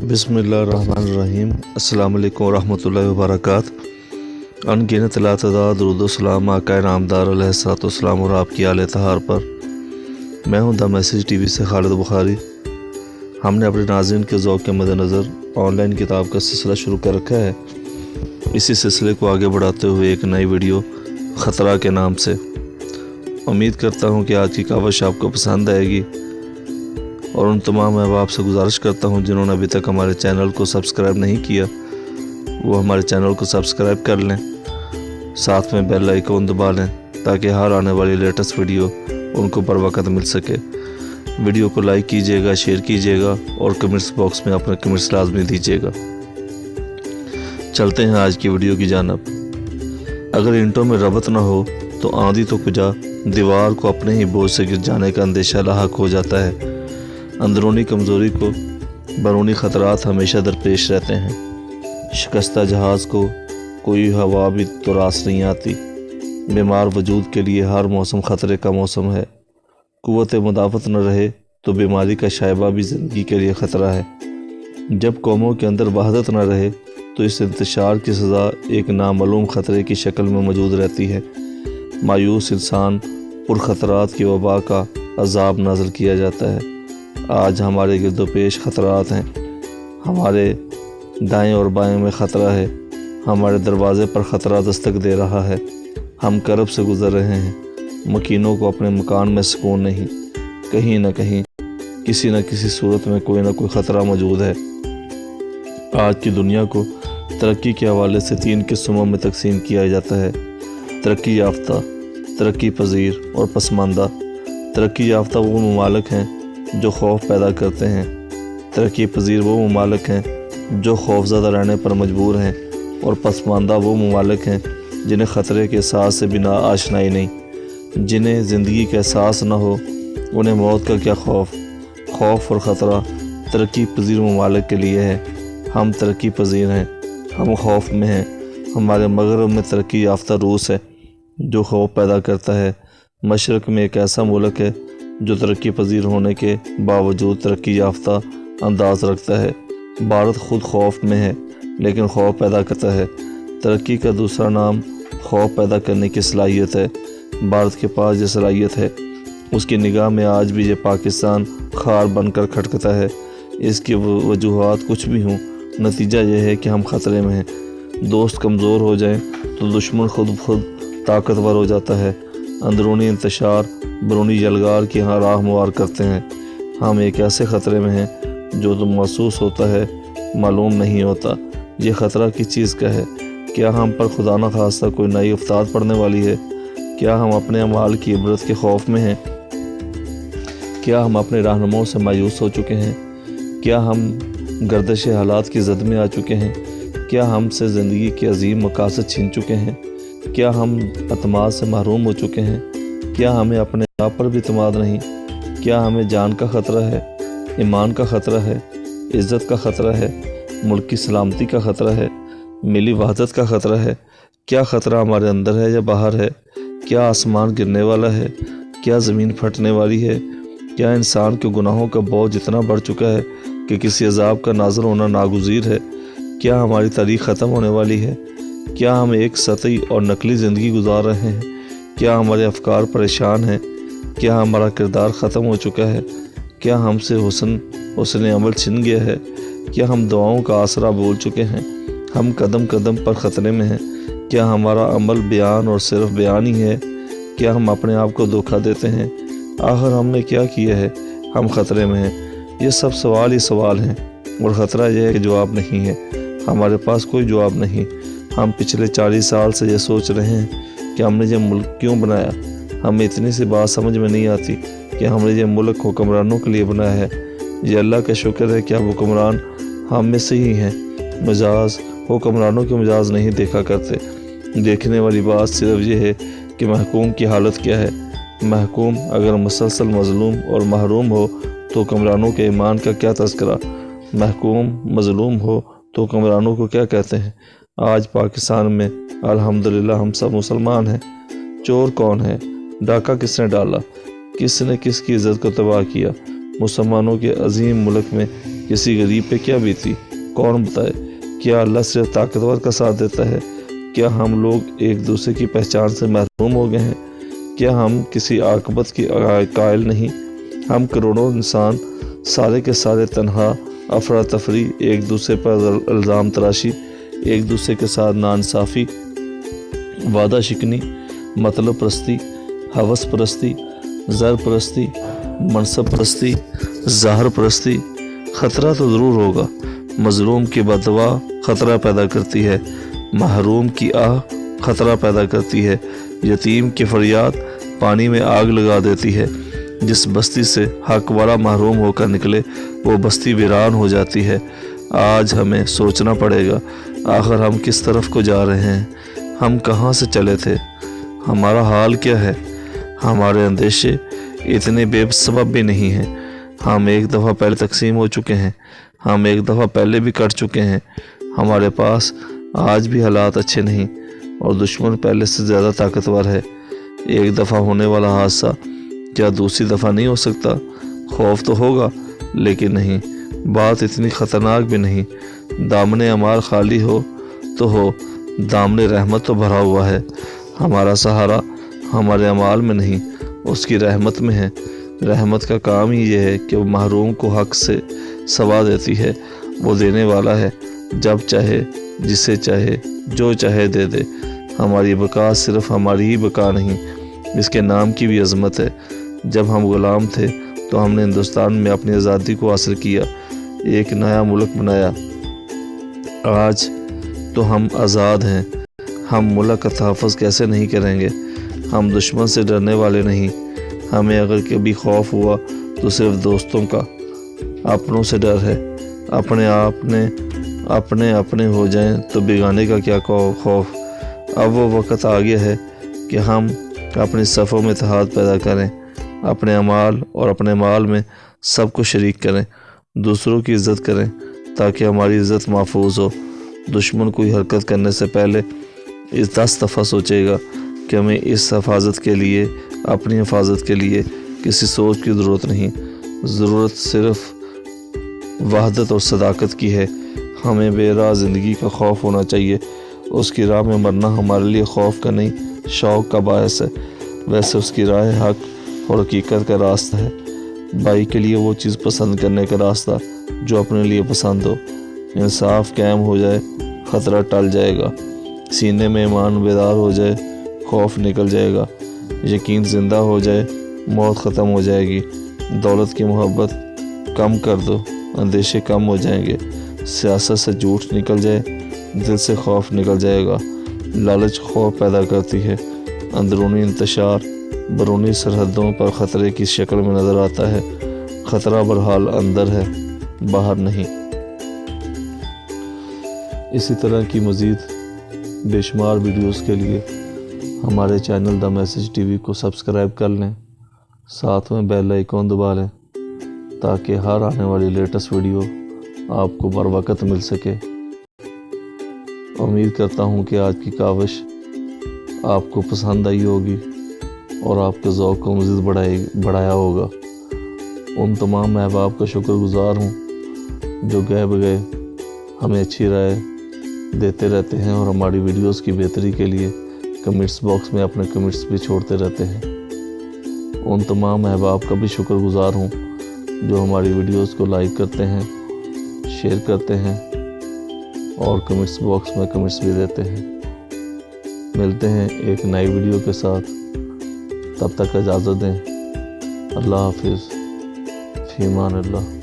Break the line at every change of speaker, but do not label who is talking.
بسم اللہ الرحمن الرحیم۔ السلام علیکم ورحمۃ اللہ وبرکاتہ۔ ان گنت لاتعداد درود و سلام آقا نامدار علیہ الصلوۃ والسلام اور آپ کی آل طاہر پر۔ میں ہوں دا میسیج ٹی وی سے خالد بخاری۔ ہم نے اپنے ناظرین کے ذوق کے مد نظر آن لائن کتاب کا سلسلہ شروع کر رکھا ہے۔ اسی سلسلے کو آگے بڑھاتے ہوئے ایک نئی ویڈیو خطرہ کے نام سے۔ امید کرتا ہوں کہ آج کی کاوش آپ کو پسند آئے گی، اور ان تمام احباب سے گزارش کرتا ہوں جنہوں نے ابھی تک ہمارے چینل کو سبسکرائب نہیں کیا، وہ ہمارے چینل کو سبسکرائب کر لیں، ساتھ میں بیل آئیکن دبا لیں تاکہ ہر آنے والی لیٹسٹ ویڈیو ان کو بر وقت مل سکے۔ ویڈیو کو لائک کیجیے گا، شیئر کیجیے گا اور کمنٹس باکس میں اپنے کمنٹس لازمی دیجیے گا۔ چلتے ہیں آج کی ویڈیو کی جانب۔ اگر اینٹوں میں ربط نہ ہو تو آندھی تو کجا، دیوار کو اپنے ہی بوجھ سے گر جانے کا اندیشہ لاحق ہو جاتا ہے۔ اندرونی کمزوری کو بیرونی خطرات ہمیشہ درپیش رہتے ہیں۔ شکستہ جہاز کو کوئی ہوا بھی تو راس نہیں آتی۔ بیمار وجود کے لیے ہر موسم خطرے کا موسم ہے۔ قوت مدافعت نہ رہے تو بیماری کا شائبہ بھی زندگی کے لیے خطرہ ہے۔ جب قوموں کے اندر وحدت نہ رہے تو اس انتشار کی سزا ایک نامعلوم خطرے کی شکل میں موجود رہتی ہے۔ مایوس انسان پرخطرات کی وبا کا عذاب نازل کیا جاتا ہے۔ آج ہمارے گرد و پیش خطرات ہیں، ہمارے دائیں اور بائیں میں خطرہ ہے، ہمارے دروازے پر خطرہ دستک دے رہا ہے۔ ہم کرب سے گزر رہے ہیں، مکینوں کو اپنے مکان میں سکون نہیں۔ کہیں نہ کہیں کسی نہ کسی صورت میں کوئی نہ کوئی خطرہ موجود ہے۔ آج کی دنیا کو ترقی کے حوالے سے 3 قسموں میں تقسیم کیا جاتا ہے: ترقی یافتہ، ترقی پذیر اور پسماندہ۔ ترقی یافتہ وہ ممالک ہیں جو خوف پیدا کرتے ہیں، ترقی پذیر وہ ممالک ہیں جو خوف زدہ رہنے پر مجبور ہیں، اور پسماندہ وہ ممالک ہیں جنہیں خطرے کے احساس سے بنا آشنائی نہیں۔ جنہیں زندگی کا احساس نہ ہو انہیں موت کا کیا خوف۔ خوف اور خطرہ ترقی پذیر ممالک کے لیے ہے۔ ہم ترقی پذیر ہیں، ہم خوف میں ہیں۔ ہمارے مغرب میں ترقی یافتہ روس ہے جو خوف پیدا کرتا ہے۔ مشرق میں ایک ایسا ملک ہے جو ترقی پذیر ہونے کے باوجود ترقی یافتہ انداز رکھتا ہے۔ بھارت خود خوف میں ہے لیکن خوف پیدا کرتا ہے۔ ترقی کا دوسرا نام خوف پیدا کرنے کی صلاحیت ہے۔ بھارت کے پاس یہ صلاحیت ہے۔ اس کی نگاہ میں آج بھی یہ پاکستان خار بن کر کھٹکتا ہے۔ اس کی وجوہات کچھ بھی ہوں، نتیجہ یہ ہے کہ ہم خطرے میں ہیں۔ دوست کمزور ہو جائیں تو دشمن خود طاقتور ہو جاتا ہے۔ اندرونی انتشار بیرونی یلغار کی راہ ہموار کرتے ہیں۔ ہم ایک ایسے خطرے میں ہیں جو تو محسوس ہوتا ہے، معلوم نہیں ہوتا۔ یہ خطرہ کس چیز کا ہے؟ کیا ہم پر خدا نہ خواستہ کوئی نئی افتاد پڑنے والی ہے؟ کیا ہم اپنے اعمال کی عبرت کے خوف میں ہیں؟ کیا ہم اپنے رہنماؤں سے مایوس ہو چکے ہیں؟ کیا ہم گردش حالات کی زد میں آ چکے ہیں؟ کیا ہم سے زندگی کے عظیم مقاصد چھین چکے ہیں؟ کیا ہم اعتماد سے محروم ہو چکے ہیں؟ کیا ہمیں اپنے آپ پر بھی اعتماد نہیں؟ کیا ہمیں جان کا خطرہ ہے، ایمان کا خطرہ ہے، عزت کا خطرہ ہے، ملک کی سلامتی کا خطرہ ہے، ملی وحدت کا خطرہ ہے؟ کیا خطرہ ہمارے اندر ہے یا باہر ہے؟ کیا آسمان گرنے والا ہے؟ کیا زمین پھٹنے والی ہے؟ کیا انسان کے گناہوں کا بوجھ اتنا بڑھ چکا ہے کہ کسی عذاب کا نازل ہونا ناگزیر ہے؟ کیا ہماری تاریخ ختم ہونے والی ہے؟ کیا ہم ایک سطحی اور نقلی زندگی گزار رہے ہیں؟ کیا ہمارے افکار پریشان ہیں؟ کیا ہمارا کردار ختم ہو چکا ہے؟ کیا ہم سے حسن عمل چھن گیا ہے؟ کیا ہم دعاؤں کا آسرا بھول چکے ہیں؟ ہم قدم قدم پر خطرے میں ہیں۔ کیا ہمارا عمل بیان اور صرف بیان ہی ہے؟ کیا ہم اپنے آپ کو دھوکہ دیتے ہیں؟ آخر ہم نے کیا کیا ہے؟ ہم خطرے میں ہیں۔ یہ سب سوال ہی سوال ہیں، اور خطرہ یہ ہے کہ جواب نہیں ہے۔ ہمارے پاس کوئی جواب نہیں۔ ہم پچھلے 40 سال سے یہ سوچ رہے ہیں کہ ہم نے یہ ملک کیوں بنایا۔ ہمیں اتنی سی بات سمجھ میں نہیں آتی کہ ہم نے یہ ملک حکمرانوں کے لیے بنایا ہے۔ یہ اللہ کا شکر ہے کہ اب حکمران ہم میں سے ہی ہیں۔ مجاز حکمرانوں کے مجاز نہیں دیکھا کرتے۔ دیکھنے والی بات صرف یہ ہے کہ محکوم کی حالت کیا ہے۔ محکوم اگر مسلسل مظلوم اور محروم ہو تو حکمرانوں کے ایمان کا کیا تذکرہ۔ محکوم مظلوم ہو تو حکمرانوں کو کیا کہتے ہیں۔ آج پاکستان میں الحمدللہ ہم سب مسلمان ہیں۔ چور کون ہے؟ ڈاکہ کس نے ڈالا؟ کس نے کس کی عزت کو تباہ کیا؟ مسلمانوں کے عظیم ملک میں کسی غریب پہ کیا بیتی کون بتائے؟ کیا اللہ صرف طاقتور کا ساتھ دیتا ہے؟ کیا ہم لوگ ایک دوسرے کی پہچان سے محروم ہو گئے ہیں؟ کیا ہم کسی عاقبت کی قائل نہیں؟ ہم کروڑوں انسان سارے کے سارے تنہا، افراتفری، ایک دوسرے پر الزام تراشی، ایک دوسرے کے ساتھ ناانصافی، وعدہ شکنی، مطلب پرستی، ہوس پرستی، زر پرستی، منصب پرستی، ظاہر پرستی۔ خطرہ تو ضرور ہوگا۔ مظلوم کی بددعا خطرہ پیدا کرتی ہے، محروم کی آہ خطرہ پیدا کرتی ہے، یتیم کی فریاد پانی میں آگ لگا دیتی ہے۔ جس بستی سے حق والا محروم ہو کر نکلے وہ بستی ویران ہو جاتی ہے۔ آج ہمیں سوچنا پڑے گا آخر ہم کس طرف کو جا رہے ہیں؟ ہم کہاں سے چلے تھے؟ ہمارا حال کیا ہے؟ ہمارے اندیشے اتنے بے سبب بھی نہیں ہیں۔ ہم ایک دفعہ پہلے تقسیم ہو چکے ہیں، ہم ایک دفعہ پہلے بھی کٹ چکے ہیں۔ ہمارے پاس آج بھی حالات اچھے نہیں اور دشمن پہلے سے زیادہ طاقتور ہے۔ ایک دفعہ ہونے والا حادثہ کیا دوسری دفعہ نہیں ہو سکتا؟ خوف تو ہوگا لیکن نہیں، بات اتنی خطرناک بھی نہیں۔ دامن اعمال خالی ہو تو ہو، دامن رحمت تو بھرا ہوا ہے۔ ہمارا سہارا ہمارے اعمال میں نہیں، اس کی رحمت میں ہے۔ رحمت کا کام ہی یہ ہے کہ وہ محروم کو حق سے سوا دیتی ہے۔ وہ دینے والا ہے، جب چاہے، جسے چاہے، جو چاہے دے دے۔ ہماری بقا صرف ہماری ہی بقا نہیں، اس کے نام کی بھی عظمت ہے۔ جب ہم غلام تھے تو ہم نے ہندوستان میں اپنی آزادی کو حاصل کیا، ایک نیا ملک بنایا۔ آج تو ہم آزاد ہیں، ہم ملک کا تحفظ کیسے نہیں کریں گے؟ ہم دشمن سے ڈرنے والے نہیں۔ ہمیں اگر کبھی خوف ہوا تو صرف دوستوں کا، اپنوں سے ڈر ہے۔ اپنے ہو جائیں تو بیگانے کا کیا خوف۔ اب وہ وقت آ گیا ہے کہ ہم اپنی صفوں میں اتحاد پیدا کریں، اپنے اعمال اور اپنے مال میں سب کو شریک کریں، دوسروں کی عزت کریں تاکہ ہماری عزت محفوظ ہو۔ دشمن کوئی حرکت کرنے سے پہلے 10 دفعہ سوچے گا کہ ہمیں اس حفاظت کے لیے، اپنی حفاظت کے لیے کسی سوچ کی ضرورت نہیں، ضرورت صرف وحدت اور صداقت کی ہے۔ ہمیں بے راہ زندگی کا خوف ہونا چاہیے، اس کی راہ میں مرنا ہمارے لیے خوف کا نہیں شوق کا باعث ہے۔ ویسے اس کی راہ حق اور حقیقت کا راستہ ہے۔ بھائی کے لیے وہ چیز پسند کرنے کا راستہ جو اپنے لیے پسند ہو۔ انصاف قائم ہو جائے، خطرہ ٹل جائے گا، سینے میں ایمان بیدار ہو جائے، خوف نکل جائے گا، یقین زندہ ہو جائے، موت ختم ہو جائے گی۔ دولت کی محبت کم کر دو، اندیشے کم ہو جائیں گے۔ سیاست سے جھوٹ نکل جائے، دل سے خوف نکل جائے گا۔ لالچ خوف پیدا کرتی ہے، اندرونی انتشار بیرونی سرحدوں پر خطرے کی شکل میں نظر آتا ہے۔ خطرہ بہرحال اندر ہے، باہر نہیں۔ اسی طرح کی مزید بے شمار ویڈیوز کے لیے ہمارے channel the message T V کو سبسکرائب کر لیں، ساتھ میں بیل آئیکن دبا لیں تاکہ ہر آنے والی لیٹسٹ ویڈیو آپ کو بر وقت مل سکے۔ امید کرتا ہوں کہ آج کی کاوش آپ کو پسند آئی ہوگی اور آپ کے ذوق کو مزید بڑھایا ہوگا۔ ان تمام احباب کا شکر گزار ہوں جو گئے بگئے ہمیں اچھی رائے دیتے رہتے ہیں اور ہماری ویڈیوز کی بہتری کے لیے کمنٹس باکس میں اپنے کمنٹس بھی چھوڑتے رہتے ہیں۔ ان تمام احباب کا بھی شکر گزار ہوں جو ہماری ویڈیوز کو لائک کرتے ہیں، شیئر کرتے ہیں اور کمنٹس باکس میں کمنٹس بھی دیتے ہیں۔ ملتے ہیں ایک نئی ویڈیو کے ساتھ، تب تک اجازت دیں۔ اللہ حافظ، فی امان اللہ۔